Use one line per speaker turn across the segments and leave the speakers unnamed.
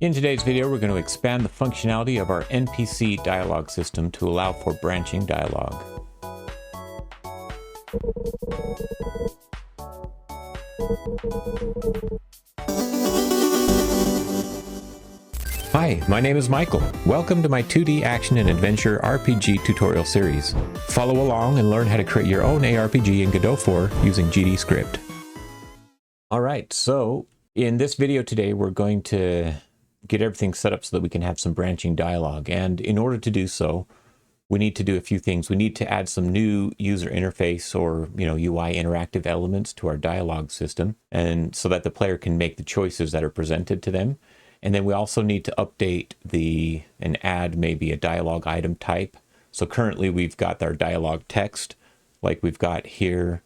In today's video, we're going to expand the functionality of our NPC dialog system to allow for branching dialogue. Hi, my name is Michael. Welcome to my 2D action and adventure RPG tutorial series. Follow along and learn how to create your own ARPG in Godot 4 using GD script. All right, so in this video today, we're going to get everything set up so that we can have some branching dialogue. And in order to do so, we need to do a few things. We need to add some new user interface or UI interactive elements to our dialogue system, and so that the player can make the choices that are presented to them. And then we also need to update and add maybe a dialogue item type. So currently we've got our dialogue text, like we've got here.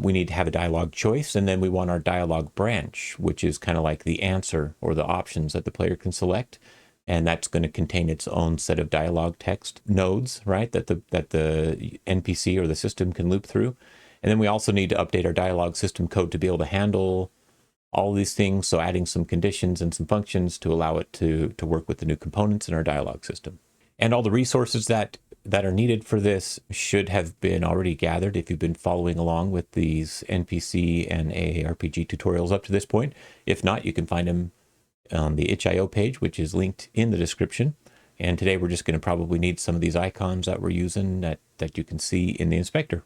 We need to have a dialogue choice, and then we want our dialogue branch, which is kind of like the answer or the options that the player can select. And that's going to contain its own set of dialogue text nodes, right? That the NPC or the system can loop through. And then we also need to update our dialogue system code to be able to handle all of these things. So adding some conditions and some functions to allow it to work with the new components in our dialogue system. And all the resources that are needed for this should have been already gathered if you've been following along with these NPC and AARPG tutorials up to this point. If not, you can find them on the itch.io page, which is linked in the description. And today we're just going to probably need some of these icons that we're using that you can see in the inspector.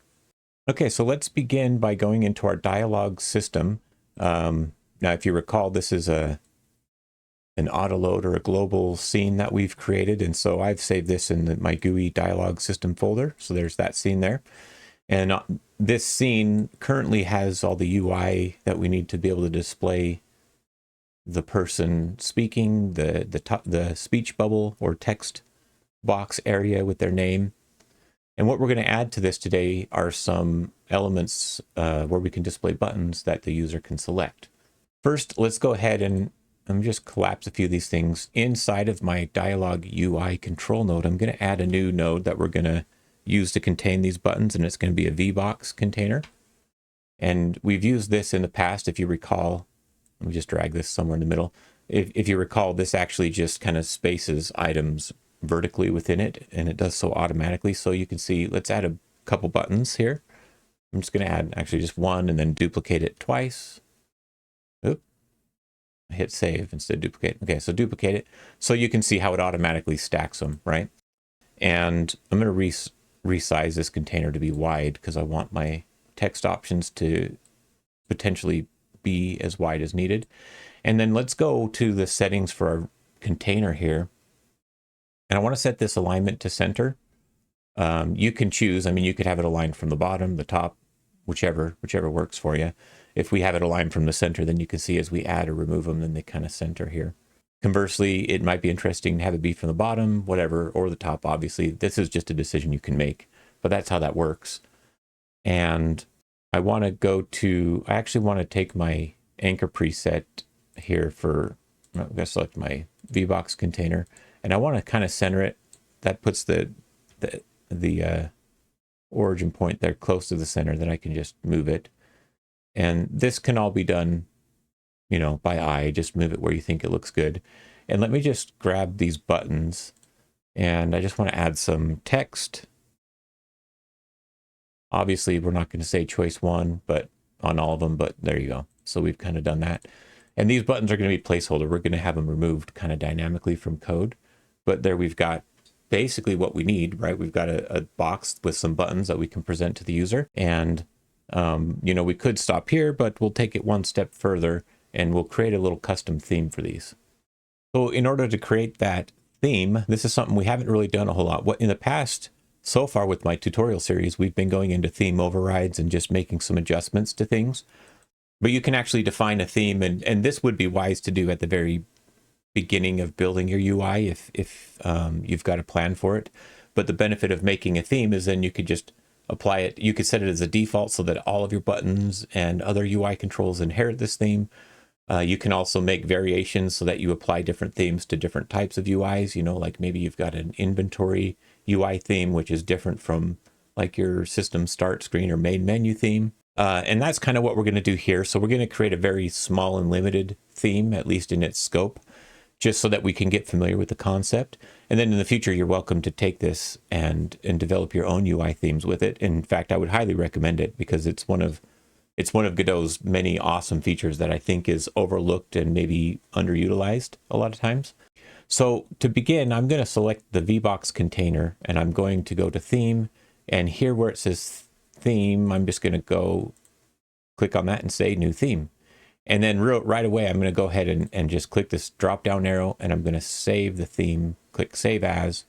Okay, so let's begin by going into our dialogue system. Now, if you recall, this is an autoload or a global scene that we've created. And so I've saved this in my GUI dialog system folder. So there's that scene there. And this scene currently has all the UI that we need to be able to display the person speaking, the speech bubble or text box area with their name. And what we're going to add to this today are some elements where we can display buttons that the user can select. First, let's go ahead and just collapse a few of these things. Inside of my Dialog UI control node, I'm going to add a new node that we're going to use to contain these buttons, and it's going to be a vbox container. And we've used this in the past, if you recall. Let me just drag this somewhere in the middle. If you recall, this actually just kind of spaces items vertically within it, and it does so automatically. So you can see, let's add a couple buttons here. I'm just going to add actually just one and then duplicate it twice. Oop. Hit save instead of duplicate. Okay, so duplicate it. So you can see how it automatically stacks them, right? And I'm going to resize this container to be wide because I want my text options to potentially be as wide as needed. And then let's go to the settings for our container here. And I want to set this alignment to center. You can choose, you could have it aligned from the bottom, the top, whichever works for you. If we have it aligned from the center, then you can see as we add or remove them, then they kind of center here. Conversely, it might be interesting to have it be from the bottom, whatever, or the top, obviously. This is just a decision you can make, but that's how that works. And I want to I actually want to take my anchor preset here I'm going to select my vbox container, and I want to kind of center it. That puts the origin point there close to the center, then I can just move it. And this can all be done, by eye. Just move it where you think it looks good. And let me just grab these buttons, and I just want to add some text. Obviously, we're not going to say choice one, but on all of them, but there you go. So we've kind of done that. And these buttons are going to be placeholder. We're going to have them removed kind of dynamically from code. But there we've got basically what we need, right? We've got a box with some buttons that we can present to the user. And we could stop here, but we'll take it one step further and we'll create a little custom theme for these. So in order to create that theme, this is something we haven't really done a whole lot. What in the past, so far with my tutorial series, we've been going into theme overrides and just making some adjustments to things. But you can actually define a theme, and this would be wise to do at the very beginning of building your UI if you've got a plan for it. But the benefit of making a theme is then you could just apply it. You could set it as a default so that all of your buttons and other UI controls inherit this theme. You can also make variations so that you apply different themes to different types of UIs. Like maybe you've got an inventory UI theme, which is different from like your system start screen or main menu theme. And that's kind of what we're going to do here. So we're going to create a very small and limited theme, at least in its scope, just so that we can get familiar with the concept. And then in the future, you're welcome to take this and develop your own UI themes with it. In fact, I would highly recommend it because it's one of Godot's many awesome features that I think is overlooked and maybe underutilized a lot of times. So to begin, I'm going to select the vbox container and I'm going to go to theme, and here where it says theme, I'm just going to go click on that and say new theme. And then right away, I'm going to go ahead and just click this drop down arrow, and I'm going to save the theme, click save as,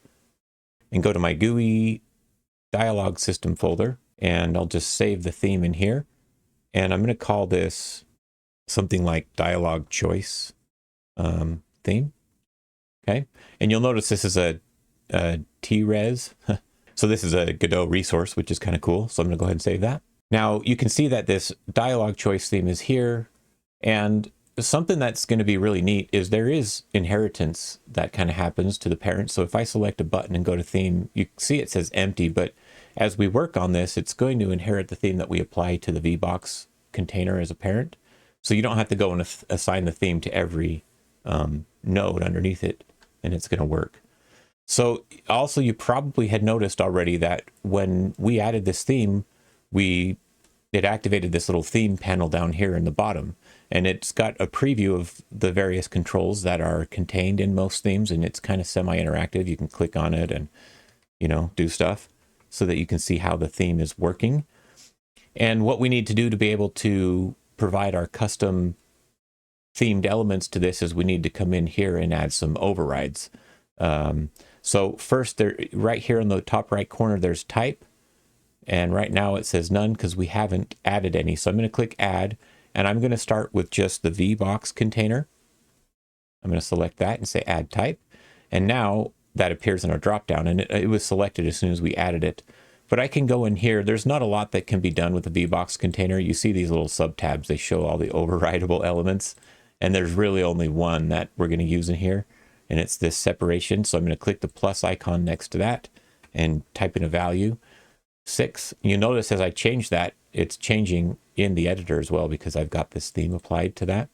and go to my GUI Dialog System folder, and I'll just save the theme in here. And I'm going to call this something like Dialog Choice theme. Okay. And you'll notice this is a T-res. So this is a Godot resource, which is kind of cool. So I'm going to go ahead and save that. Now you can see that this Dialog Choice theme is here. And something that's going to be really neat is there is inheritance that kind of happens to the parent. So if I select a button and go to theme, you see it says empty, but as we work on this, it's going to inherit the theme that we apply to the vbox container as a parent. So you don't have to go and assign the theme to every node underneath it, and it's going to work. So also you probably had noticed already that when we added this theme, it activated this little theme panel down here in the bottom, and it's got a preview of the various controls that are contained in most themes, and it's kind of semi-interactive. You can click on it and, do stuff so that you can see how the theme is working. And what we need to do to be able to provide our custom themed elements to this is we need to come in here and add some overrides. So first, right here in the top right corner, there's type. And right now it says none because we haven't added any. So I'm going to click add, and I'm going to start with just the vbox container. I'm going to select that and say add type. And now that appears in our dropdown, and it was selected as soon as we added it. But I can go in here. There's not a lot that can be done with the vbox container. You see these little subtabs. They show all the overrideable elements. And there's really only one that we're going to use in here. And it's this separation. So I'm going to click the plus icon next to that and type in a value. 6. You notice as I change that, it's changing in the editor as well because I've got this theme applied to that.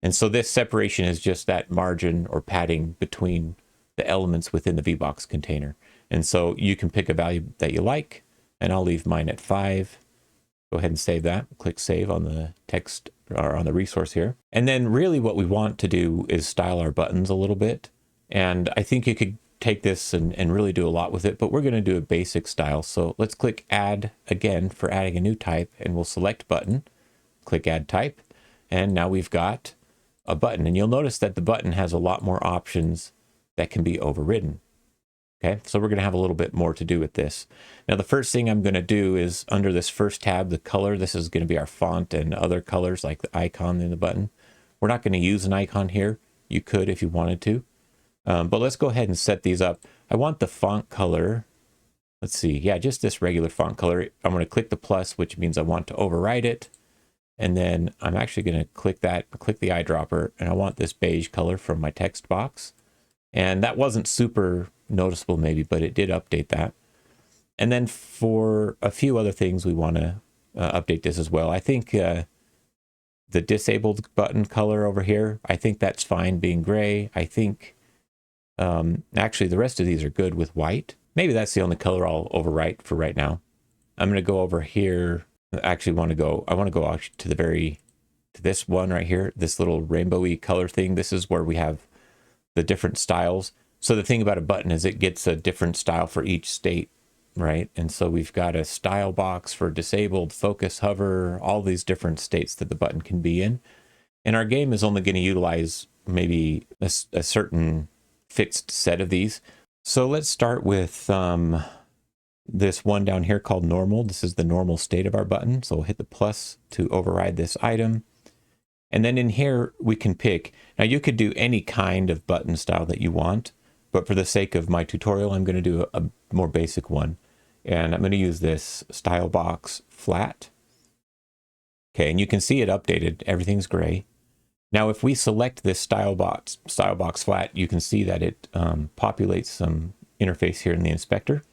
And so this separation is just that margin or padding between the elements within the vbox container. And so you can pick a value that you like, and I'll leave mine at 5. Go ahead and save that. Click save on the text or on the resource here. And then really what we want to do is style our buttons a little bit. And I think you could take this and really do a lot with it, but we're going to do a basic style. So let's click add again for adding a new type, and we'll select button, click add type, and now we've got a button. And you'll notice that the button has a lot more options that can be overridden. Okay, so we're going to have a little bit more to do with this. Now the first thing I'm going to do is under this first tab, the color, this is going to be our font and other colors like the icon in the button. We're not going to use an icon here. You could if you wanted to. But let's go ahead and set these up. I want the font color. Let's see. Yeah, just this regular font color. I'm going to click the plus, which means I want to override it. And then I'm actually going to click that, click the eyedropper, and I want this beige color from my text box. And that wasn't super noticeable maybe, but it did update that. And then for a few other things, we want to update this as well. I think the disabled button color over here, I think that's fine being gray. I think actually the rest of these are good with white. Maybe that's the only color I'll overwrite for right now. I'm going to go over here. I want to go to this one right here, this little rainbowy color thing. This is where we have the different styles. So the thing about a button is it gets a different style for each state, right? And so we've got a style box for disabled, focus, hover, all these different states that the button can be in. And our game is only going to utilize maybe a certain fixed set of these. So let's start with this one down here called normal. This is the normal state of our button. So we'll hit the plus to override this item. And then in here we can pick. Now you could do any kind of button style that you want, but for the sake of my tutorial, I'm going to do a more basic one. And I'm going to use this style box flat. Okay, and you can see it updated. Everything's gray. Now, if we select this style box flat, you can see that it populates some interface here in the inspector.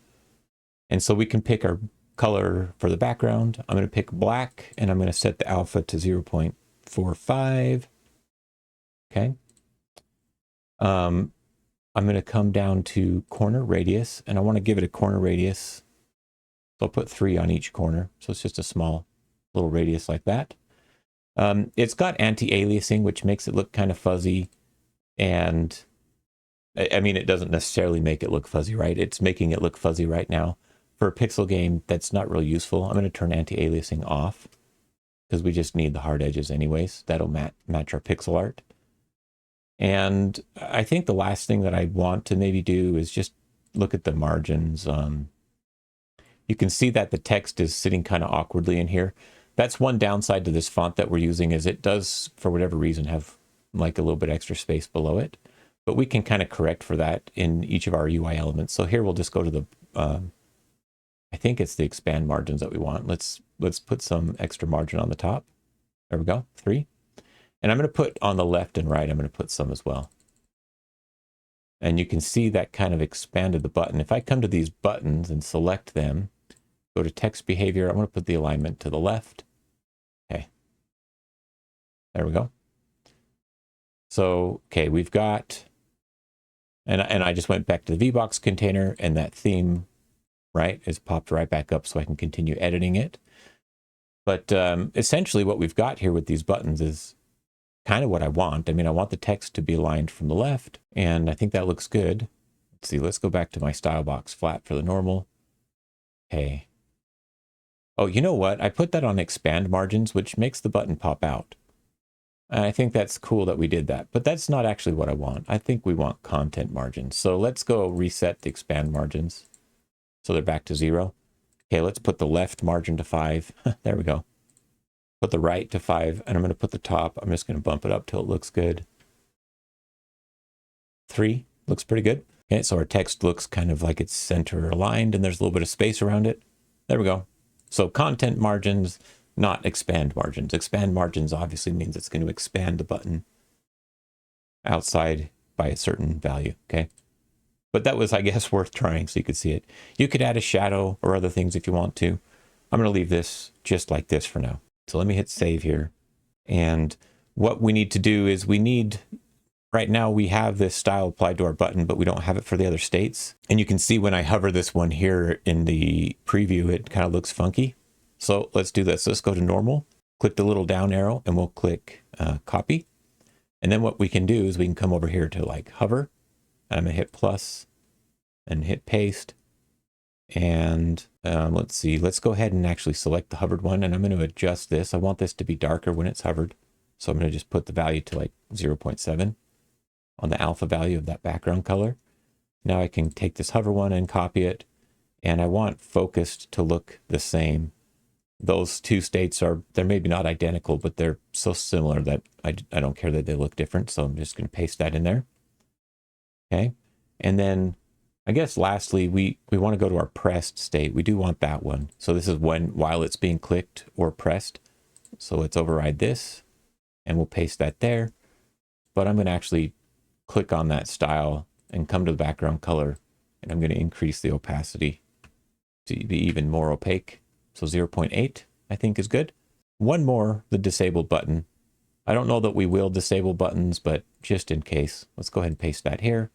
And so we can pick our color for the background. I'm going to pick black, and I'm going to set the alpha to 0.45. Okay. I'm going to come down to corner radius, and I want to give it a corner radius. So I'll put 3 on each corner. So it's just a small little radius like that. It's got anti-aliasing, which makes it look kind of fuzzy. And I mean, it doesn't necessarily make it look fuzzy, right? It's making it look fuzzy right now. For a pixel game, that's not really useful. I'm going to turn anti-aliasing off because we just need the hard edges anyways. That'll match our pixel art. And I think the last thing that I want to maybe do is just look at the margins. You can see that the text is sitting kind of awkwardly in here. That's one downside to this font that we're using, is it does, for whatever reason, have like a little bit extra space below it. But we can kind of correct for that in each of our UI elements. So here we'll just go to the, I think it's the expand margins that we want. Let's put some extra margin on the top. There we go, 3. And I'm going to put on the left and right, I'm going to put some as well. And you can see that kind of expanded the button. If I come to these buttons and select them, go to text behavior, I'm going to put the alignment to the left. Okay. There we go. So, okay, we've got, and I just went back to the vbox container, and that theme, right, is popped right back up so I can continue editing it. But essentially what we've got here with these buttons is kind of what I want. I mean, I want the text to be aligned from the left, and I think that looks good. Let's see, let's go back to my style box flat for the normal. Okay. Oh, you know what? I put that on expand margins, which makes the button pop out. And I think that's cool that we did that, but that's not actually what I want. I think we want content margins. So let's go reset the expand margins so they're back to 0. Okay, let's put the left margin to 5. There we go. Put the right to 5, and I'm going to put the top. I'm just going to bump it up till it looks good. 3 looks pretty good. Okay, so our text looks kind of like it's center aligned, and there's a little bit of space around it. There we go. So content margins, not expand margins. Expand margins obviously means it's going to expand the button outside by a certain value, okay? But that was, I guess, worth trying so you could see it. You could add a shadow or other things if you want to. I'm going to leave this just like this for now. So let me hit save here. And what we need to do is right now we have this style applied to our button, but we don't have it for the other states. And you can see when I hover this one here in the preview, it kind of looks funky. So let's do this. Let's go to normal, click the little down arrow, and we'll click copy. And then what we can do is we can come over here to like hover, and I'm gonna hit plus and hit paste. And let's see, let's go ahead and actually select the hovered one, and I'm going to adjust this. I want this to be darker when it's hovered. So I'm going to just put the value to like 0.7 on the alpha value of that background color. Now I can take this hover one and copy it, and I want focused to look the same. Those two states they're maybe not identical, but they're so similar that I don't care that they look different. So I'm just going to paste that in there. Okay. And then I guess lastly, we want to go to our pressed state. We do want that one. So this is while it's being clicked or pressed. So let's override this, and we'll paste that there. But I'm going to actually click on that style and come to the background color, and I'm going to increase the opacity to be even more opaque. So 0.8 I think is good. One more, the disabled button. I don't know that we will disable buttons, but just in case, let's go ahead and paste that here.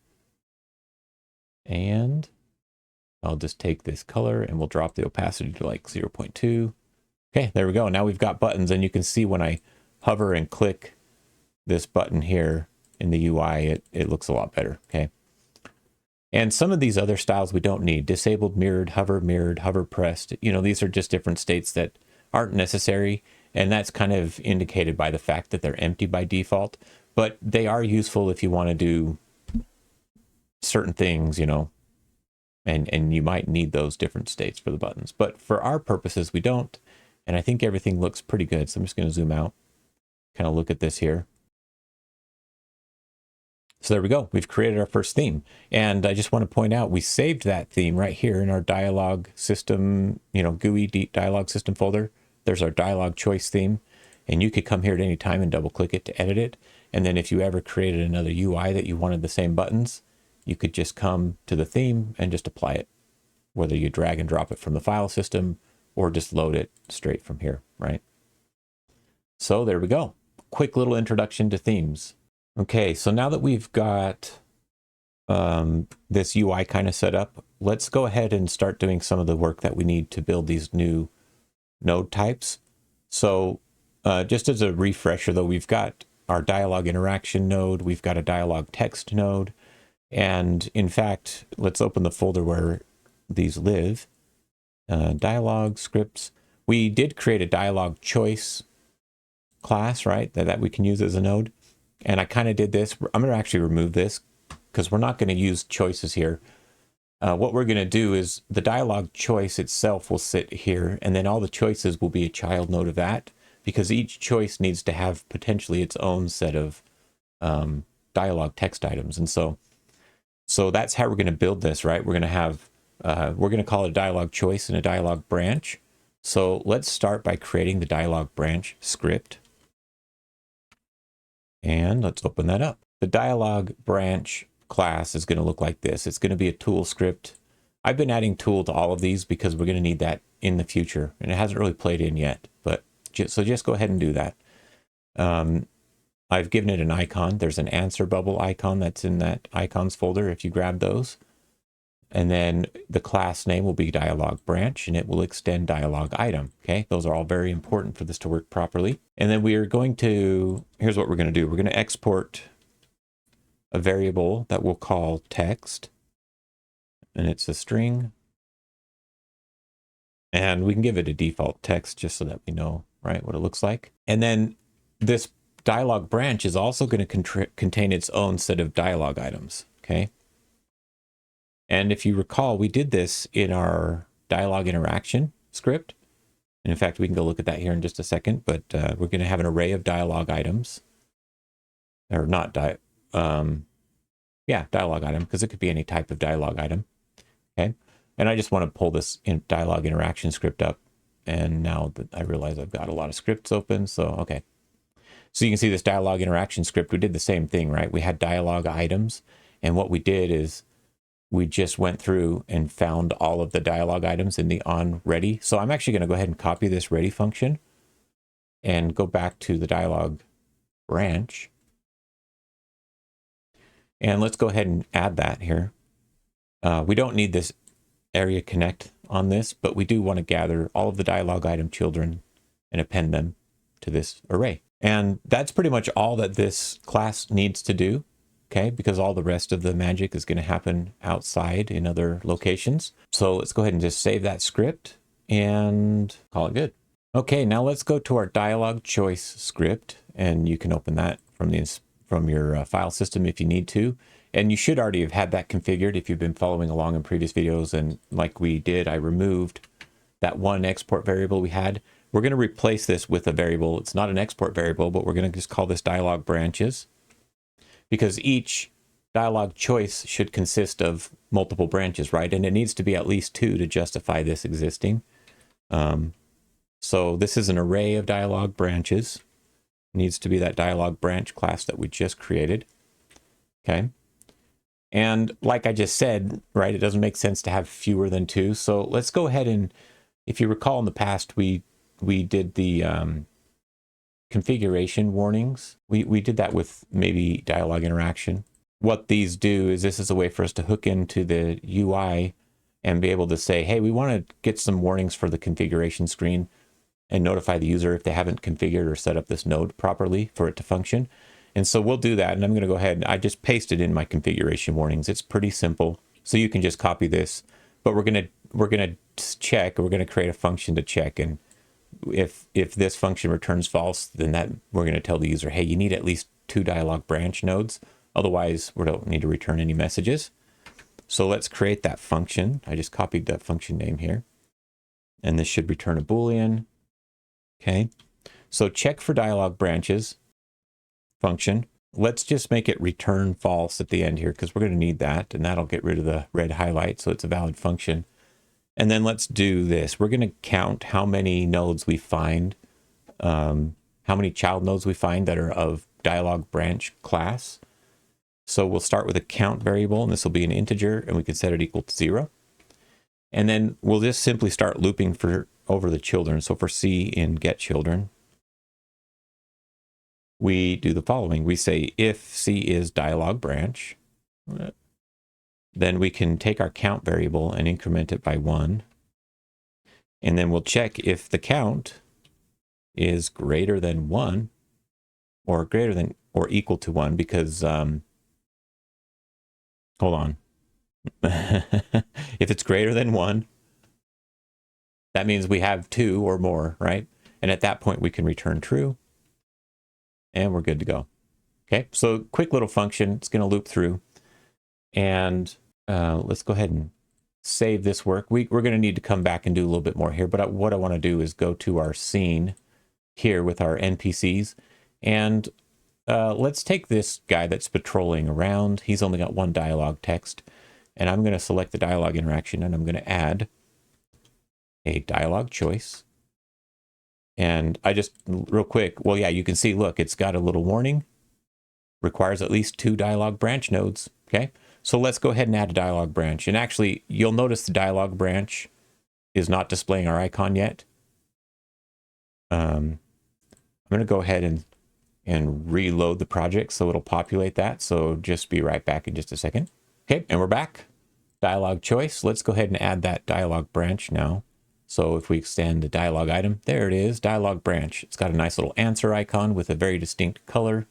And I'll just take this color and we'll drop the opacity to like 0.2. Okay, there we go. Now we've got buttons, and you can see when I hover and click this button here in the UI, it looks a lot better, okay? And some of these other styles we don't need. Disabled, mirrored, hover pressed. You know, these are just different states that aren't necessary, and that's kind of indicated by the fact that they're empty by default, but they are useful if you want to do certain things, you know, and you might need those different states for the buttons. But for our purposes, we don't, and I think everything looks pretty good. So I'm just going to zoom out, kind of look at this here. So there we go. We've created our first theme. And I just want to point out, we saved that theme right here in our dialog system, you know, GUI dialog system folder. There's our dialog choice theme. And you could come here at any time and double click it to edit it. And then if you ever created another UI that you wanted the same buttons, you could just come to the theme and just apply it, whether you drag and drop it from the file system or just load it straight from here, right? So there we go. Quick little introduction to themes. Okay, so now that we've got this UI kind of set up, let's go ahead and start doing some of the work that we need to build these new node types. So just as a refresher though, we've got our dialog interaction node, we've got a dialog text node, and in fact, let's open the folder where these live. Dialog scripts. We did create a dialog choice class, right, that we can use as a node. And I kind of did this. I'm going to actually remove this because we're not going to use choices here. What we're going to do is the dialog choice itself will sit here, and then all the choices will be a child node of that, because each choice needs to have potentially its own set of dialog text items. And so that's how we're going to build this, right? We're going to have, we're going to call it a dialog choice and a dialog branch. So let's start by creating the dialog branch script. And let's open that up. The dialog branch class is going to look like this. It's going to be a tool script. I've been adding tool to all of these because we're going to need that in the future, and it hasn't really played in yet, but so just go ahead and do that. I've given it an icon. There's an answer bubble icon that's in that icons folder if you grab those. And then the class name will be dialog branch, and it will extend dialog item. Okay, those are all very important for this to work properly. And then we are going to, here's what we're going to do. We're going to export a variable that we'll call text, and it's a string. And we can give it a default text just so that we know, right, what it looks like. And then this dialog branch is also going to contain its own set of dialog items. Okay. And if you recall, we did this in our dialog interaction script. And in fact, we can go look at that here in just a second, but we're going to have an array of dialog items, or not dialog item, because it could be any type of dialog item. Okay. And I just want to pull this in dialog interaction script up. And now that I realize I've got a lot of scripts open. So, okay. So you can see this dialog interaction script, we did the same thing, right? We had dialog items. And what we did is we just went through and found all of the dialog items in the onReady. So I'm actually going to go ahead and copy this ready function and go back to the dialog branch. And let's go ahead and add that here. We don't need this area connect on this, but we do want to gather all of the dialog item children and append them to this array. And that's pretty much all that this class needs to do. Okay, because all the rest of the magic is going to happen outside in other locations. So let's go ahead and just save that script and call it good. Okay, now let's go to our dialog choice script, and you can open that from your file system if you need to. And you should already have had that configured if you've been following along in previous videos. And like we did, I removed that one export variable we had. We're going to replace this with a variable. It's not an export variable, but we're going to just call this dialog branches, because each dialog choice should consist of multiple branches, right? And it needs to be at least 2 to justify this existing. So this is an array of dialog branches. It needs to be that dialog branch class that we just created. Okay. And like I just said, right, it doesn't make sense to have fewer than 2. So let's go ahead and, if you recall in the past, we did the configuration warnings. We did that with maybe dialog interaction. What these do is this is a way for us to hook into the UI and be able to say, hey, we want to get some warnings for the configuration screen and notify the user if they haven't configured or set up this node properly for it to function. And so we'll do that. And I'm going to go ahead and I just pasted in my configuration warnings. It's pretty simple. So you can just copy this, but we're going to check, we're going to create a function to check. And if this function returns false, then that we're going to tell the user, hey, you need at least 2 dialog branch nodes. Otherwise, we don't need to return any messages. So let's create that function. I just copied that function name here. And this should return a Boolean. Okay. So check for dialog branches function. Let's just make it return false at the end here, because we're going to need that. And that'll get rid of the red highlight. So it's a valid function. And then let's do this. We're going to count how many nodes we find, how many child nodes we find that are of dialog branch class. So we'll start with a count variable, and this will be an integer, and we can set it equal to 0. And then we'll just simply start looping over the children. So for C in get children, we do the following. We say if C is dialog branch, then we can take our count variable and increment it by 1. And then we'll check if the count is greater than 1 or greater than or equal to 1 because, hold on. If it's greater than 1, that means we have 2 or more, right? And at that point, we can return true. And we're good to go. Okay, so quick little function. It's going to loop through. And let's go ahead and save this work. We're going to need to come back and do a little bit more here. But what I want to do is go to our scene here with our NPCs. And let's take this guy that's patrolling around. He's only got one dialogue text. And I'm going to select the dialogue interaction. And I'm going to add a dialogue choice. And I just, real quick, well, yeah, you can see, look, it's got a little warning. Requires at least 2 dialogue branch nodes, okay? So let's go ahead and add a dialogue branch. And actually, you'll notice the dialogue branch is not displaying our icon yet. I'm going to go ahead and reload the project so it'll populate that. So just be right back in just a second. Okay, and we're back. Dialogue choice. Let's go ahead and add that dialogue branch now. So if we extend the dialogue item, there it is, dialogue branch. It's got a nice little answer icon with a very distinct color.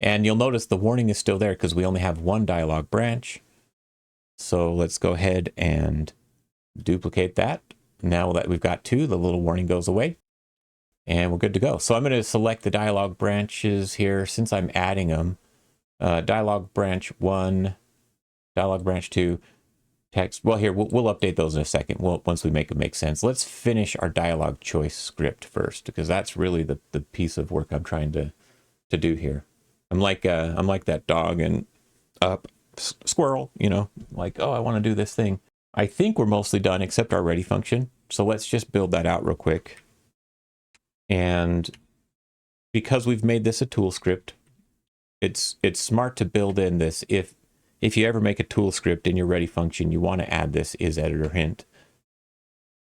And you'll notice the warning is still there because we only have one dialogue branch. So let's go ahead and duplicate that. Now that we've got 2, the little warning goes away. And we're good to go. So I'm going to select the dialogue branches here since I'm adding them. Dialogue branch 1, dialogue branch 2. Text. Well, here, we'll update those in a second. Once we make it make sense. Let's finish our dialogue choice script first, because that's really the piece of work I'm trying to do here. I'm like that dog and squirrel, you know, like, oh, I want to do this thing. I think we're mostly done except our ready function. So let's just build that out real quick. And because we've made this a tool script, it's smart to build in this if you ever make a tool script in your ready function, you want to add this isEditor_hint.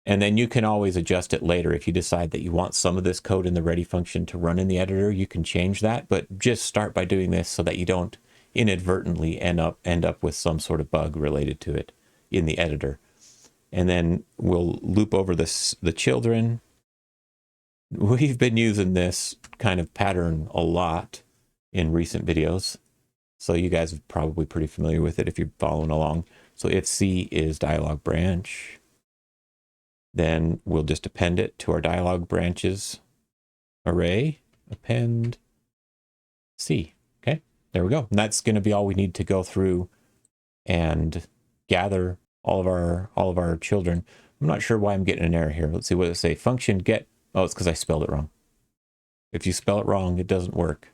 And then you can always adjust it later. If you decide that you want some of this code in the ready function to run in the editor, you can change that. But just start by doing this so that you don't inadvertently end up with some sort of bug related to it in the editor. And then we'll loop over the children. We've been using this kind of pattern a lot in recent videos. So you guys are probably pretty familiar with it if you're following along. So if C is dialogue branch, then we'll just append it to our dialogue branches array, append C. Okay, there we go. And that's going to be all we need to go through and gather all of our children. I'm not sure why I'm getting an error here. Let's see what it say. Function get. Oh, it's because I spelled it wrong. If you spell it wrong, it doesn't work.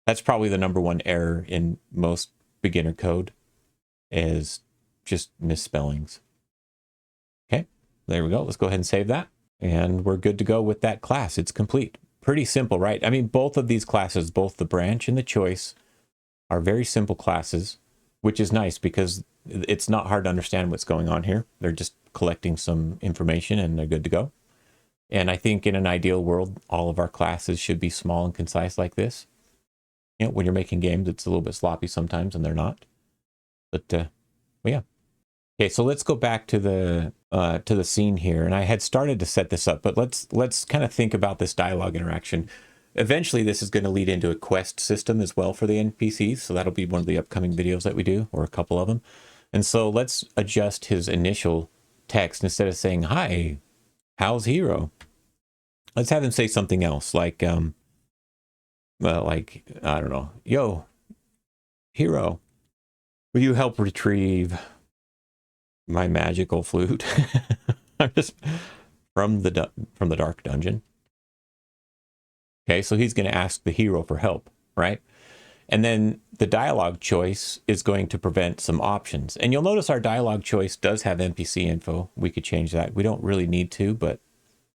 That's probably the #1 error in most beginner code, is just misspellings. Okay, there we go. Let's go ahead and save that. And we're good to go with that class. It's complete. Pretty simple, right? I mean, both of these classes, both the branch and the choice, are very simple classes, which is nice because it's not hard to understand what's going on here. They're just collecting some information and they're good to go. And I think in an ideal world, all of our classes should be small and concise like this. You know, when you're making games, it's a little bit sloppy sometimes, and they're not. But well, yeah. Okay, so let's go back to the scene here. And I had started to set this up, but let's kind of think about this dialogue interaction. Eventually, this is going to lead into a quest system as well for the NPCs. So that'll be one of the upcoming videos that we do, or a couple of them. And so let's adjust his initial text. Instead of saying, "Hi, how's Hero?" Let's have him say something else, like well, like, I don't know, "Yo, Hero, will you help retrieve my magical flute?" I'm just from the dark dungeon. Okay, so he's going to ask the hero for help, right? And then the dialogue choice is going to prevent some options. And you'll notice our dialogue choice does have NPC info. We could change that. We don't really need to, but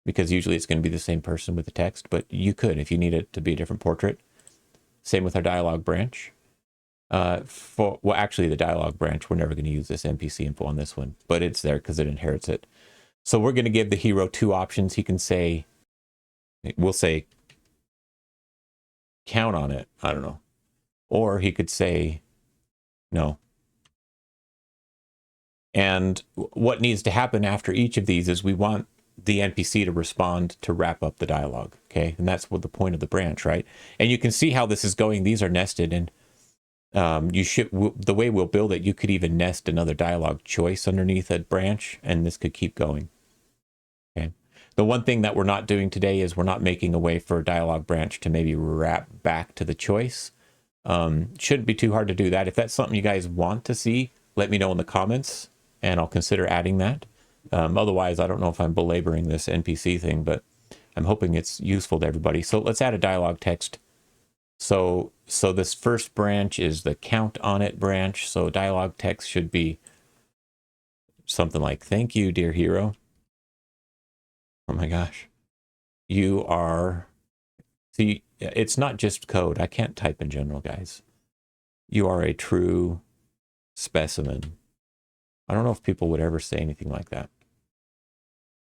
because usually it's going to be the same person with the text, but you could if you need it to be a different portrait. Same with our dialogue branch. Well, actually the dialogue branch, we're never going to use this NPC info on this one, but it's there because it inherits it. So we're going to give the hero 2 options. He can say, we'll say, count on it. I don't know. Or he could say no. And what needs to happen after each of these is we want the NPC to respond to wrap up the dialogue. Okay. And that's what the point of the branch, right? And you can see how this is going. These are nested, and the way we'll build it, you could even nest another dialogue choice underneath a branch, and this could keep going. Okay. The one thing that we're not doing today is we're not making a way for a dialogue branch to maybe wrap back to the choice. Shouldn't be too hard to do that. If that's something you guys want to see, let me know in the comments, and I'll consider adding that. Otherwise, I don't know if I'm belaboring this NPC thing, but I'm hoping it's useful to everybody. So let's add a dialogue text. So this first branch is the count on it branch. So dialogue text should be something like, "Thank you, dear hero." Oh my gosh. You are, see, it's not just code. I can't type in general, guys. "You are a true specimen." I don't know if people would ever say anything like that.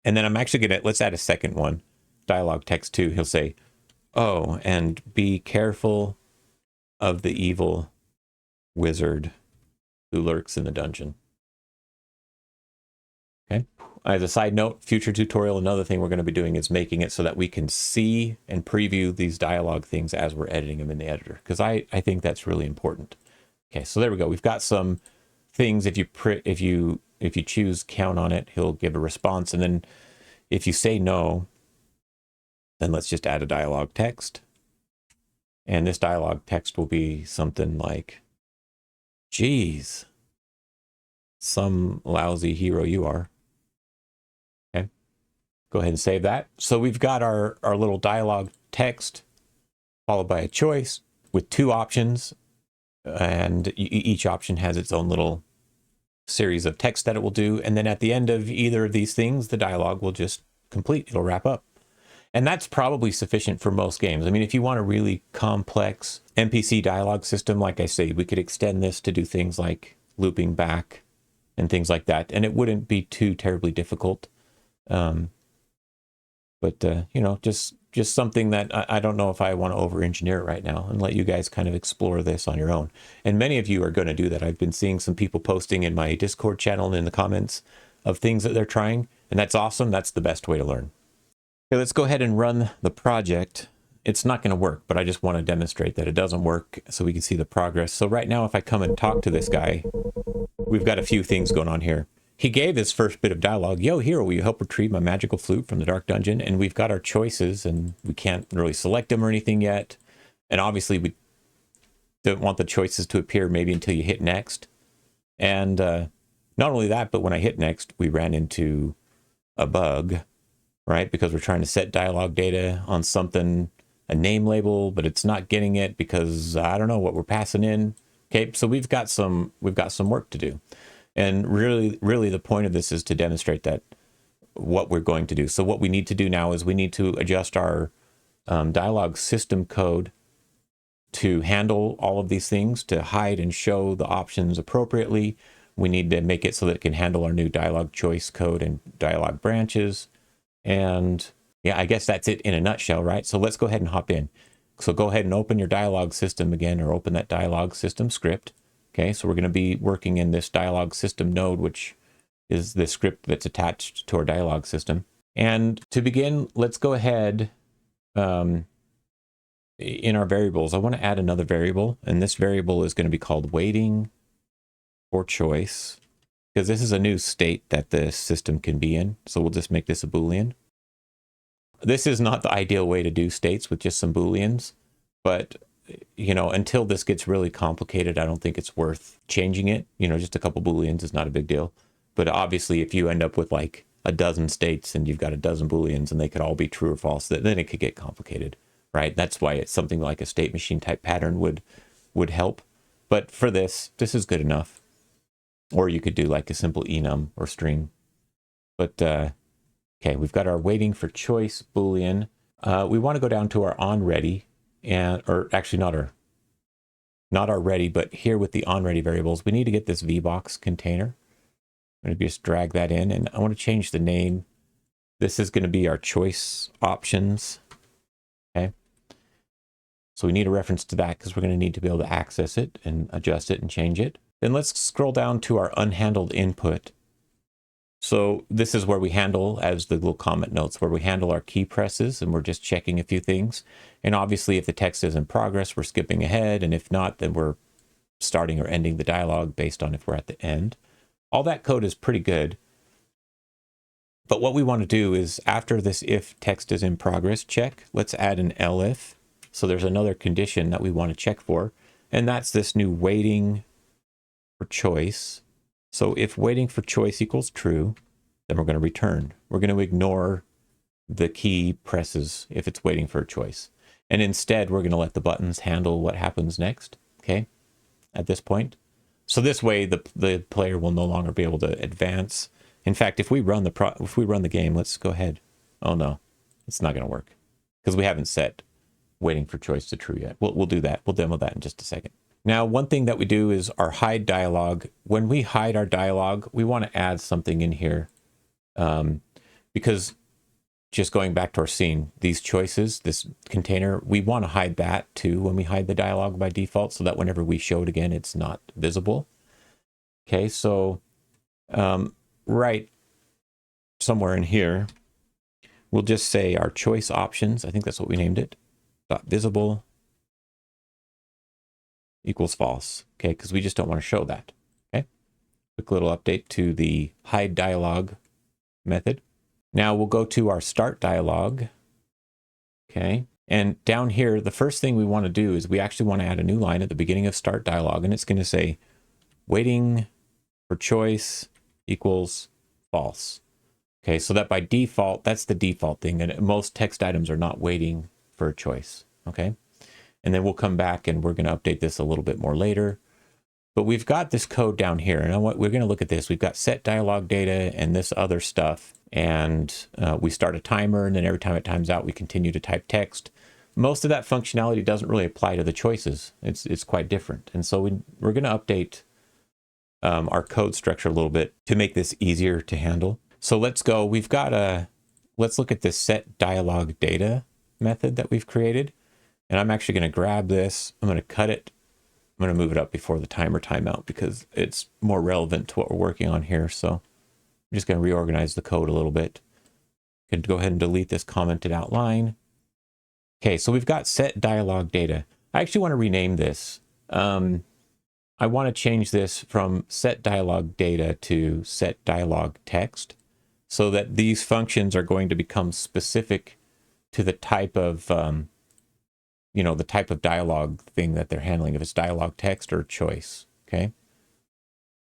And then I'm actually going to, let's add a second one, dialogue text 2. He'll say, "Oh, and be careful of the evil wizard who lurks in the dungeon." Okay. As a side note, future tutorial, another thing we're going to be doing is making it so that we can see and preview these dialogue things as we're editing them in the editor, because I think that's really important. Okay, so there we go. We've got some things. If you choose count on it, he'll give a response. And then if you say no, then let's just add a dialogue text. And this dialogue text will be something like, "Geez, some lousy hero you are." Okay, go ahead and save that. So we've got our little dialogue text followed by a choice with 2 options. And each option has its own little series of text that it will do. And then at the end of either of these things, the dialogue will just complete. It'll wrap up. And that's probably sufficient for most games. I mean, if you want a really complex NPC dialogue system, like I say, we could extend this to do things like looping back and things like that. And it wouldn't be too terribly difficult. But you know, just something that I don't know if I want to over-engineer it right now, and let you guys kind of explore this on your own. And many of you are going to do that. I've been seeing some people posting in my Discord channel and in the comments of things that they're trying, and that's awesome. That's the best way to learn. Okay, let's go ahead and run the project. It's not going to work, but I just want to demonstrate that it doesn't work so we can see the progress. So right now, if I come and talk to this guy, we've got a few things going on here. He gave his first bit of dialogue. "Yo, hero, will you help retrieve my magical flute from the dark dungeon?" And we've got our choices, and we can't really select them or anything yet. And obviously, we don't want the choices to appear maybe until you hit next. And not only that, but when I hit next, we ran into a bug, right? Because we're trying to set dialogue data on something, a name label, but it's not getting it because I don't know what we're passing in. Okay, so we've got some work to do. And really the point of this is to demonstrate that what we're going to do. So what we need to do now is we need to adjust our dialogue system code to handle all of these things, to hide and show the options appropriately. We need to make it so that it can handle our new dialogue choice code and dialogue branches. And yeah, I guess that's it in a nutshell, right? So let's go ahead and hop in. So go ahead and open your dialogue system again, or open that dialogue system script. Okay, so we're going to be working in this dialogue system node, which is the script that's attached to our dialogue system. And to begin, let's go ahead in our variables. I want to add another variable, and this variable is going to be called waiting for choice, because this is a new state that the system can be in. So we'll just make this a Boolean. This is not the ideal way to do states with just some Booleans, but you know, until this gets really complicated, I don't think it's worth changing it. You know, just a couple Booleans is not a big deal. But obviously, if you end up with like a dozen states and you've got a dozen Booleans and they could all be true or false, then it could get complicated, right? That's why it's something like a state machine type pattern would help. But for this is good enough. Or you could do like a simple enum or string. But okay, we've got our waiting for choice Boolean. We want to go down to our onReady. Or actually not our ready, but here with the onReady variables, we need to get this vbox container. I'm going to just drag that in, and I want to change the name. This is going to be our choice options. Okay. So we need a reference to that because we're going to need to be able to access it and adjust it and change it. Then let's scroll down to our unhandled input. So this is where we handle, as the little comment notes, where we handle our key presses, and we're just checking a few things. And obviously, if the text is in progress, we're skipping ahead. And if not, then we're starting or ending the dialogue based on if we're at the end. All that code is pretty good. But what we want to do is, after this if text is in progress check, let's add an elif. So there's another condition that we want to check for. And that's this new waiting for choice. So if waiting for choice equals true, then we're going to return. We're going to ignore the key presses if it's waiting for a choice. And instead, we're going to let the buttons handle what happens next, okay, at this point. So this way, the player will no longer be able to advance. In fact, if we run the game, let's go ahead. Oh no, it's not going to work because we haven't set waiting for choice to true yet. We'll do that. We'll demo that in just a second. Now, one thing that we do is our hide dialog. When we hide our dialog, we want to add something in here because just going back to our scene, these choices, this container, we want to hide that too when we hide the dialog by default so that whenever we show it again, it's not visible. Okay, so right somewhere in here, we'll just say our choice options, I think that's what we named it, .visible equals false, okay, because we just don't want to show that, okay? Quick little update to the hide dialog method. Now we'll go to our start dialog, okay? And down here, the first thing we want to do is we actually want to add a new line at the beginning of start dialog, and it's going to say waiting for choice equals false. Okay, so that by default, that's the default thing, and most text items are not waiting for a choice, okay? And then we'll come back and we're going to update this a little bit more later. But we've got this code down here, and we're going to look at this. We've got set dialog data and this other stuff, and we start a timer, and then every time it times out, we continue to type text. Most of that functionality doesn't really apply to the choices. It's quite different. And so we're going to update our code structure a little bit to make this easier to handle. So let's go. Let's look at this set dialog data method that we've created. And I'm actually going to grab this. I'm going to cut it. I'm going to move it up before the timer timeout because it's more relevant to what we're working on here. So I'm just going to reorganize the code a little bit. Could go ahead and delete this commented out line. Okay, so we've got set dialog data. I actually want to rename this. I want to change this from set dialog data to set dialog text so that these functions are going to become specific to the type of the type of dialogue thing that they're handling, if it's dialogue text or choice, okay?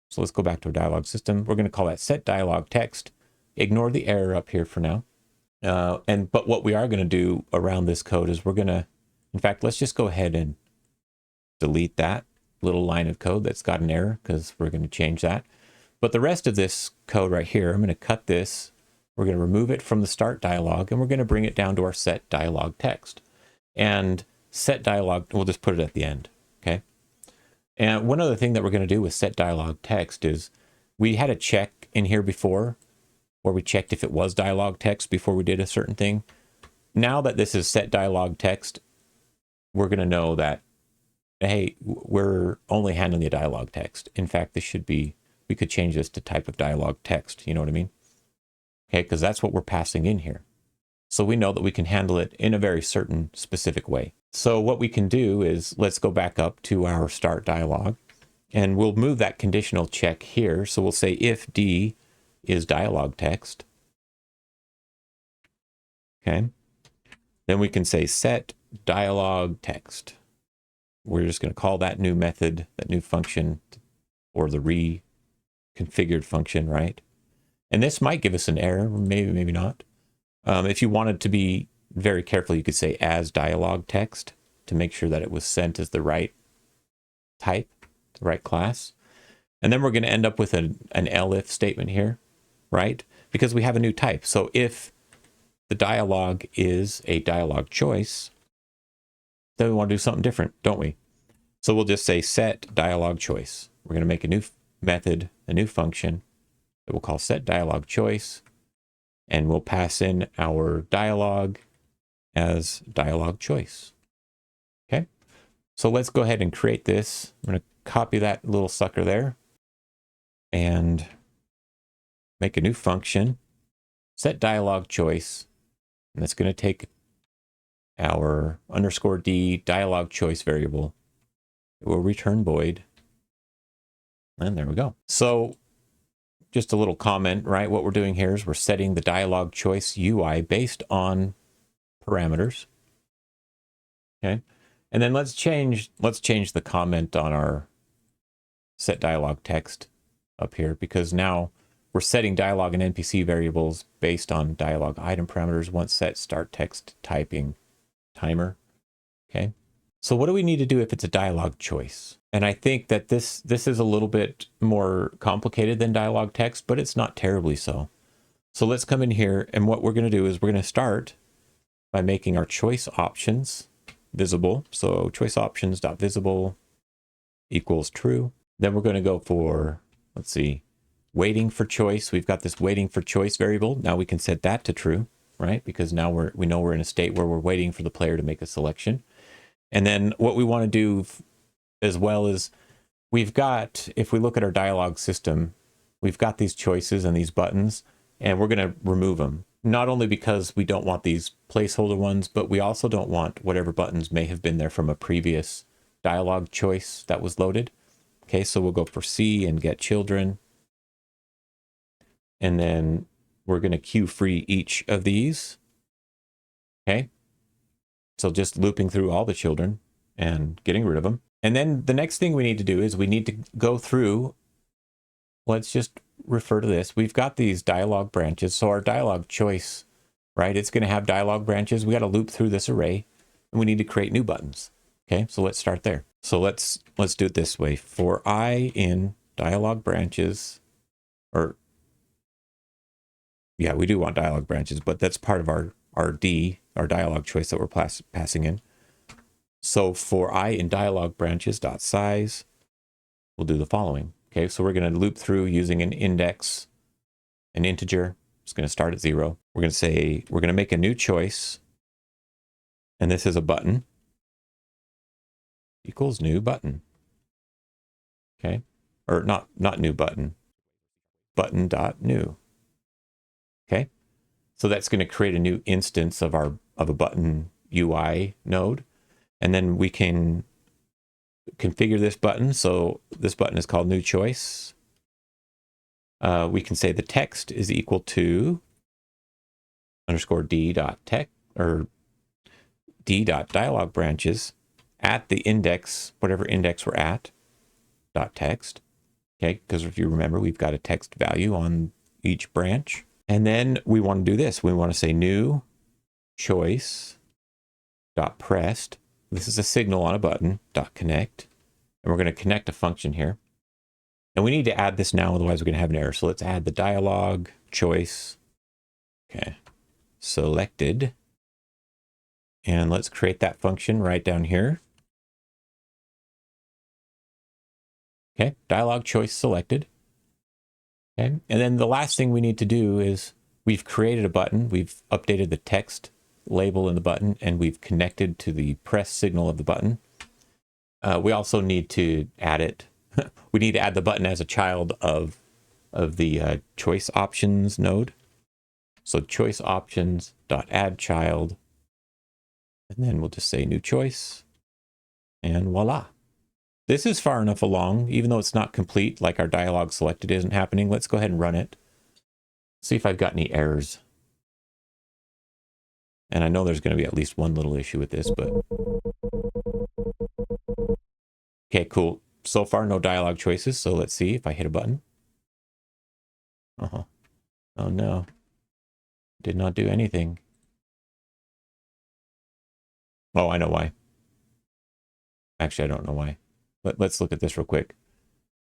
So let's go back to our dialog system. We're going to call that set dialog text. Ignore the error up here for now. But what we are going to do around this code is we're going to, in fact, let's just go ahead and delete that little line of code that's got an error because we're going to change that. But the rest of this code right here, I'm going to cut this. We're going to remove it from the start dialog, and we're going to bring it down to our set dialog text. And set dialog, we'll just put it at the end, okay? And one other thing that we're going to do with set dialog text is we had a check in here before where we checked if it was dialog text before we did a certain thing. Now that this is set dialog text, we're going to know that, hey, we're only handling the dialog text. In fact, this should be, we could change this to type of dialog text, you know what I mean? Okay, because that's what we're passing in here. So we know that we can handle it in a very certain specific way. So what we can do is let's go back up to our start dialog and we'll move that conditional check here. So we'll say if D is dialog text. Okay. Then we can say set dialog text. We're just going to call that new method, that new function, or the reconfigured function, right? And this might give us an error, maybe, maybe not. If you wanted to be very careful, you could say as dialog text to make sure that it was sent as the right type, the right class. And then we're going to end up with an elif statement here, right? Because we have a new type. So if the dialog is a dialog choice, then we want to do something different, don't we? So we'll just say set dialog choice. We're going to make a new method, a new function that we'll call set dialog choice. And we'll pass in our dialog as dialog choice. Okay, so let's go ahead and create this. I'm going to copy that little sucker there and make a new function, set dialog choice, and that's going to take our _d dialog choice variable. It will return void. And there we go. So just a little comment, right? What we're doing here is we're setting the dialog choice UI based on parameters. Okay. And then let's change the comment on our set dialog text up here, because now we're setting dialog and NPC variables based on dialog item parameters once set start text typing timer. Okay. So what do we need to do if it's a dialog choice? And I think that this is a little bit more complicated than dialog text, but it's not terribly so. So let's come in here, and what we're going to do is we're going to start by making our choice options visible. So choice options.visible equals true. Then we're going to go for, let's see, waiting for choice. We've got this waiting for choice variable. Now we can set that to true, right? Because now we know we're in a state where we're waiting for the player to make a selection. And then what we want to do as well is we've got, if we look at our dialog system, we've got these choices and these buttons, and we're going to remove them. Not only because we don't want these placeholder ones, but we also don't want whatever buttons may have been there from a previous dialog choice that was loaded. Okay, so we'll go for C and get children. And then we're going to queue free each of these. Okay, so just looping through all the children and getting rid of them. And then the next thing we need to do is we need to go through, let's just refer to this. We've got these dialog branches. So our dialog choice, right? It's going to have dialog branches. We got to loop through this array, and we need to create new buttons. Okay, so let's start there. So let's do it this way. For I in dialog branches, or yeah, we do want dialog branches, but that's part of our dialog choice that we're passing in. So for I in dialog branches dot size, we'll do the following. Okay, so we're going to loop through using an index, an integer. It's going to start at 0. We're going to say, we're going to make a new choice, and this is a button, equals new button. Okay, or not new button, button dot new. Okay, so that's going to create a new instance of a button UI node, and then we can configure this button. So this button is called new choice. We can say the text is equal to _d dot text, or d dot dialog branches at the index, whatever index we're at, dot text. Okay, because if you remember, we've got a text value on each branch. And then we want to do this. We want to say new choice dot pressed. This is a signal on a button dot connect. And we're going to connect a function here. And we need to add this now, otherwise we're going to have an error. So let's add the dialog choice. Okay, selected. And let's create that function right down here. Okay, dialog choice selected. Okay, and then the last thing we need to do is we've created a button. We've updated the text label in the button, and we've connected to the press signal of the button. We also need to add it. We need to add the button as a child of the choice options node. So choice options dot add child, and then we'll just say new choice, and voila. This is far enough along, even though it's not complete, like our dialog selected isn't happening. Let's go ahead and run it. See if I've got any errors. And I know there's going to be at least one little issue with this, but okay, cool. So far, no dialog choices. So let's see if I hit a button. Oh no, did not do anything. Oh, I know why. Actually, I don't know why. Let's look at this real quick.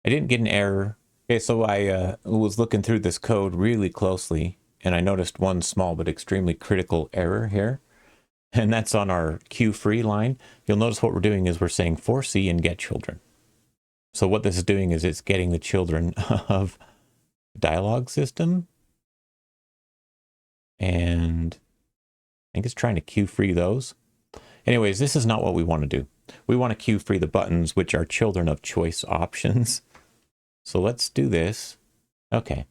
I didn't get an error. Okay, so I was looking through this code really closely, and I noticed one small but extremely critical error here. And that's on our queue free line. You'll notice what we're doing is we're saying for C and get children. So what this is doing is it's getting the children of dialog system. And I think it's trying to queue free those. Anyways, this is not what we want to do. we want to queue free the buttons, which are children of choice options. So let's do this. Okay.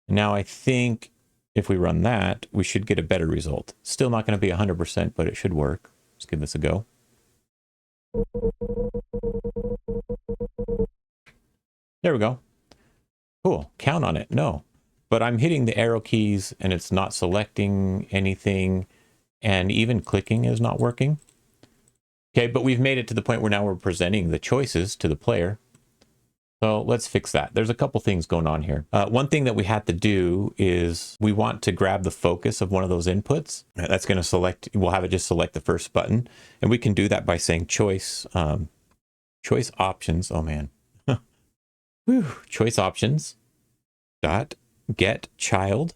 Now I think if we run that, we should get a better result. Still not going to be 100%, but it should work. Let's give this a go. There we go. Cool. Count on it. No. But I'm hitting the arrow keys and it's not selecting anything. And even clicking is not working. Okay, but we've made it to the point where now we're presenting the choices to the player. So let's fix that. There's a couple things going on here. One thing that we had to do is we want to grab the focus of one of those inputs. That's going to select, we'll have it just select the first button. And we can do that by saying choice options. Oh man. Whew. Choice options dot get child.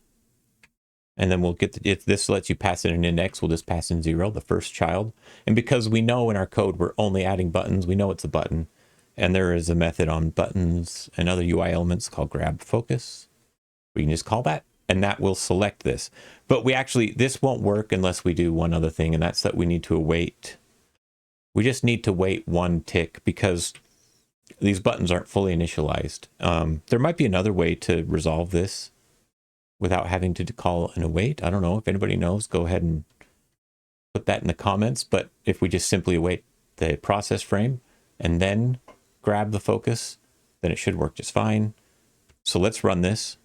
And then we'll get if this lets you pass in an index, we'll just pass in 0, the first child. And because we know in our code we're only adding buttons, we know it's a button. And there is a method on buttons and other UI elements called grab focus. We can just call that, and that will select this. But this won't work unless we do one other thing, and that's that we need to await. We just need to wait one tick because these buttons aren't fully initialized. There might be another way to resolve this without having to call an await. I don't know if anybody knows. Go ahead and put that in the comments. But if we just simply await the process frame and then grab the focus, then it should work just fine. So let's run this.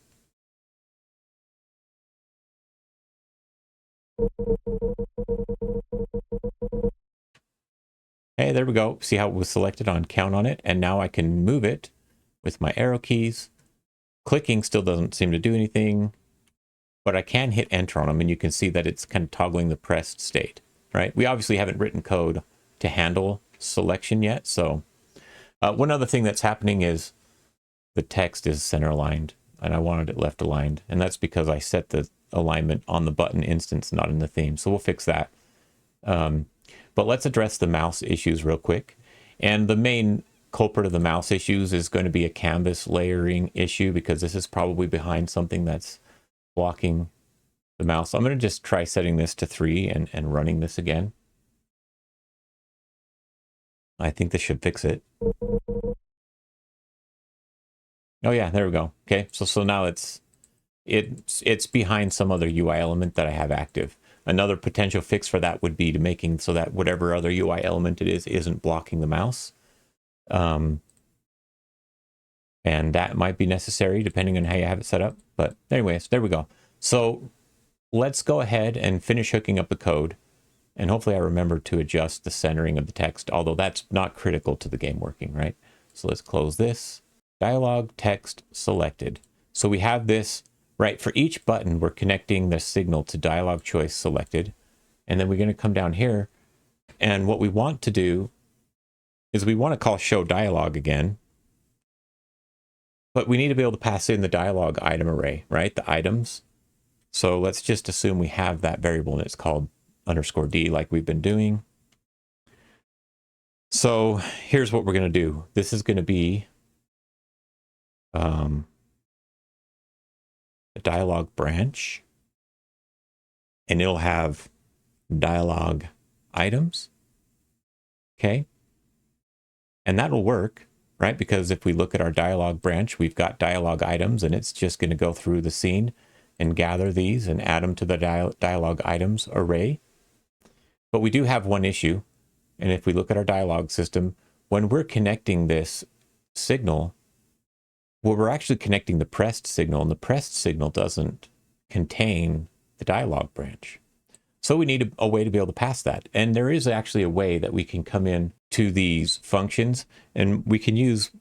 Hey, there we go. See how it was selected on count on it? And now I can move it with my arrow keys. Clicking still doesn't seem to do anything, but I can hit enter on them and you can see that it's kind of toggling the pressed state, right? We obviously haven't written code to handle selection yet. So one other thing that's happening is the text is center aligned and I wanted it left aligned. And that's because I set the alignment on the button instance, not in the theme. So we'll fix that. But let's address the mouse issues real quick. And the main culprit of the mouse issues is going to be a canvas layering issue because this is probably behind something that's blocking the mouse. I'm going to just try setting this to 3 and running this again. I think this should fix it. Oh yeah, there we go. Okay, so now it's behind some other UI element that I have active. Another potential fix for that would be to making so that whatever other UI element it is isn't blocking the mouse. And that might be necessary depending on how you have it set up. But anyways, there we go. So let's go ahead and finish hooking up the code. And hopefully I remember to adjust the centering of the text, although that's not critical to the game working, right? So let's close this. Dialog text selected. So we have this, right? For each button, we're connecting the signal to dialog choice selected. And then we're going to come down here. And what we want to do is we want to call show dialog again. But we need to be able to pass in the dialog item array, right? The items. So let's just assume we have that variable and it's called _d like we've been doing. So here's what we're going to do. This is going to be a dialog branch, and it'll have dialog items. Okay. And that'll work, right? Because if we look at our dialog branch, we've got dialog items, and it's just going to go through the scene and gather these and add them to the dialog items array. But we do have one issue. And if we look at our dialog system, when we're connecting this signal, well, we're actually connecting the pressed signal, and the pressed signal doesn't contain the dialog branch. So we need a way to be able to pass that. And there is actually a way that we can come in to these functions, and we can use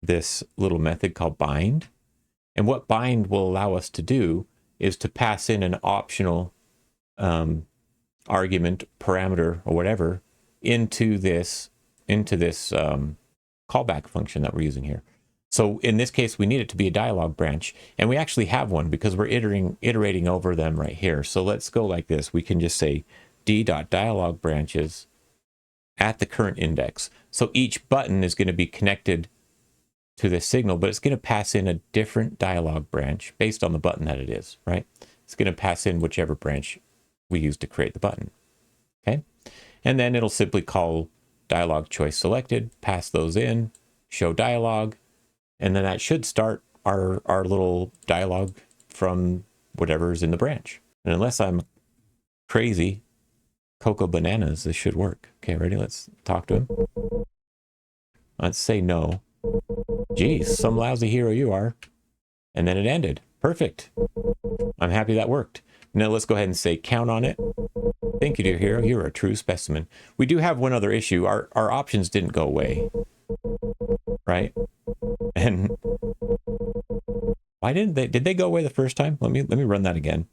this little method called bind. And what bind will allow us to do is to pass in an optional argument, parameter, or whatever into this callback function that we're using here. So in this case, we need it to be a dialog branch, and we actually have one because we're iterating over them right here. So let's go like this. We can just say d.dialog branches at the current index. So each button is going to be connected to this signal, but it's going to pass in a different dialog branch based on the button that it is, right? It's going to pass in whichever branch we use to create the button. Okay. And then it'll simply call dialog choice selected, pass those in, show dialog, and then that should start our little dialog from whatever's in the branch. And unless I'm crazy, Cocoa Bananas, this should work. Okay, ready? Let's talk to him. Let's say no. Geez, some lousy hero you are. And then it ended. Perfect. I'm happy that worked. Now let's go ahead and say count on it. Thank you, dear hero. You're a true specimen. We do have one other issue. Our options didn't go away. Right? And why didn't they? Did they go away the first time? Let me run that again.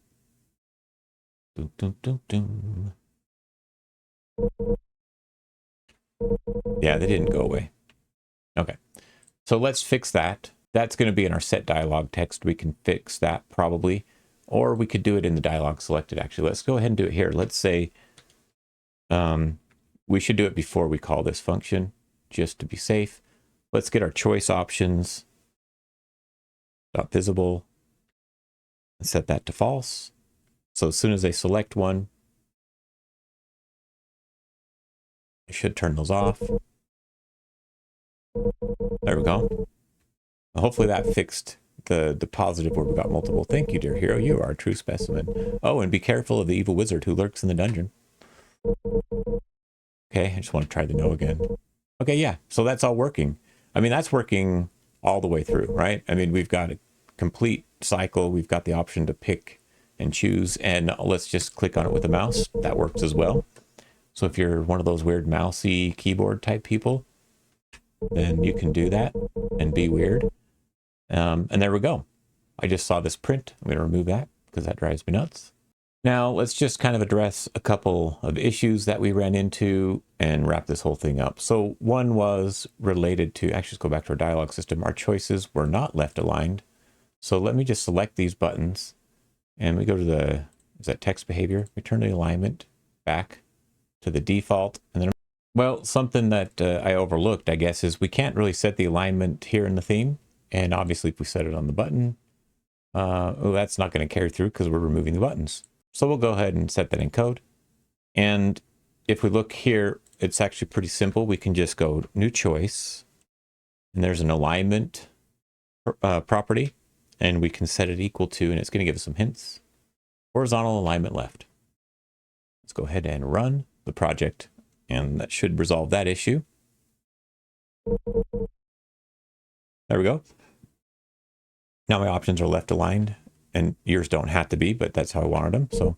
Doom, doom, doom, doom. Yeah, they didn't go away. Okay. So let's fix that. That's going to be in our set dialog text. We can fix that probably. Or we could do it in the dialog selected, actually. Let's go ahead and do it here. Let's say we should do it before we call this function, just to be safe. Let's get our choice options, .visible, and set that to false. So as soon as they select one, I should turn those off. There we go. Hopefully that fixed the positive where we got multiple. Thank you, dear hero. You are a true specimen. Oh, and be careful of the evil wizard who lurks in the dungeon. Okay, I just want to try the no again. Okay, yeah, so that's all working. I mean, that's working all the way through, right? I mean, we've got a complete cycle. We've got the option to pick and choose, and let's just click on it with the mouse. That works as well. So if you're one of those weird mousy keyboard type people, then you can do that and be weird. And there we go. I just saw this print. I'm going to remove that because that drives me nuts. Now let's just kind of address a couple of issues that we ran into and wrap this whole thing up. So one was related to, actually let's go back to our dialog system. Our choices were not left aligned. So let me just select these buttons and we go to the, is that text behavior? We turn the alignment back to the default. And then, well, something that I overlooked, I guess, is we can't really set the alignment here in the theme. And obviously if we set it on the button, that's not going to carry through because we're removing the buttons. So we'll go ahead and set that in code. And if we look here, it's actually pretty simple. We can just go new choice and there's an alignment property and we can set it equal to, and it's going to give us some hints, horizontal alignment left. Let's go ahead and run the project and that should resolve that issue. There we go. Now my options are left aligned and yours don't have to be, but that's how I wanted them. So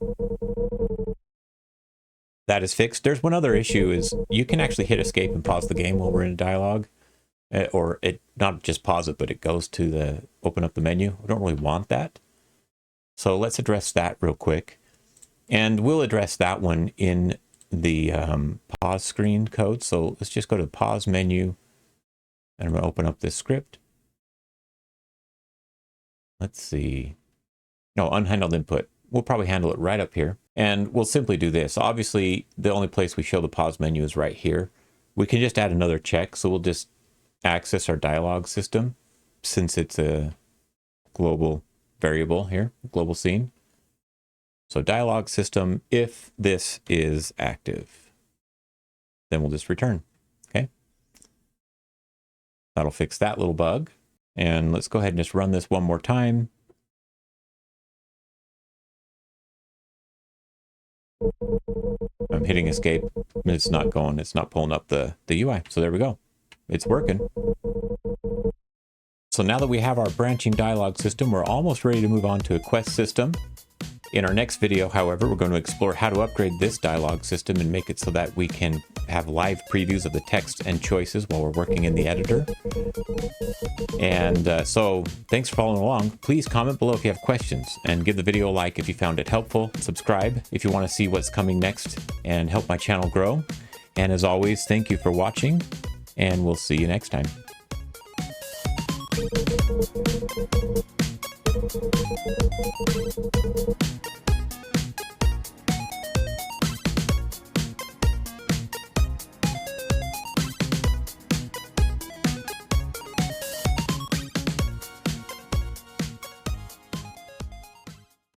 that is fixed. There's one other issue is you can actually hit escape and pause the game while we're in a dialogue, or it not just pause it, but it goes to the open up the menu. We don't really want that. So let's address that real quick. And we'll address that one in the pause screen code. So let's just go to the pause menu and I'm going to open up this script. Let's see. No, unhandled input. We'll probably handle it right up here. And we'll simply do this. Obviously, the only place we show the pause menu is right here. We can just add another check. So we'll just access our dialog system since it's a global variable here, global scene. So dialog system, if this is active, then we'll just return. Okay. That'll fix that little bug. And let's go ahead and just run this one more time. I'm hitting escape. It's not going, it's not pulling up the UI. So there we go. It's working. So now that we have our branching dialog system, we're almost ready to move on to a quest system. In our next video, however, we're going to explore how to upgrade this dialog system and make it so that we can have live previews of the text and choices while we're working in the editor. And so thanks for following along. Please comment below if you have questions and give the video a like if you found it helpful. Subscribe if you want to see what's coming next and help my channel grow. And as always, thank you for watching and we'll see you next time.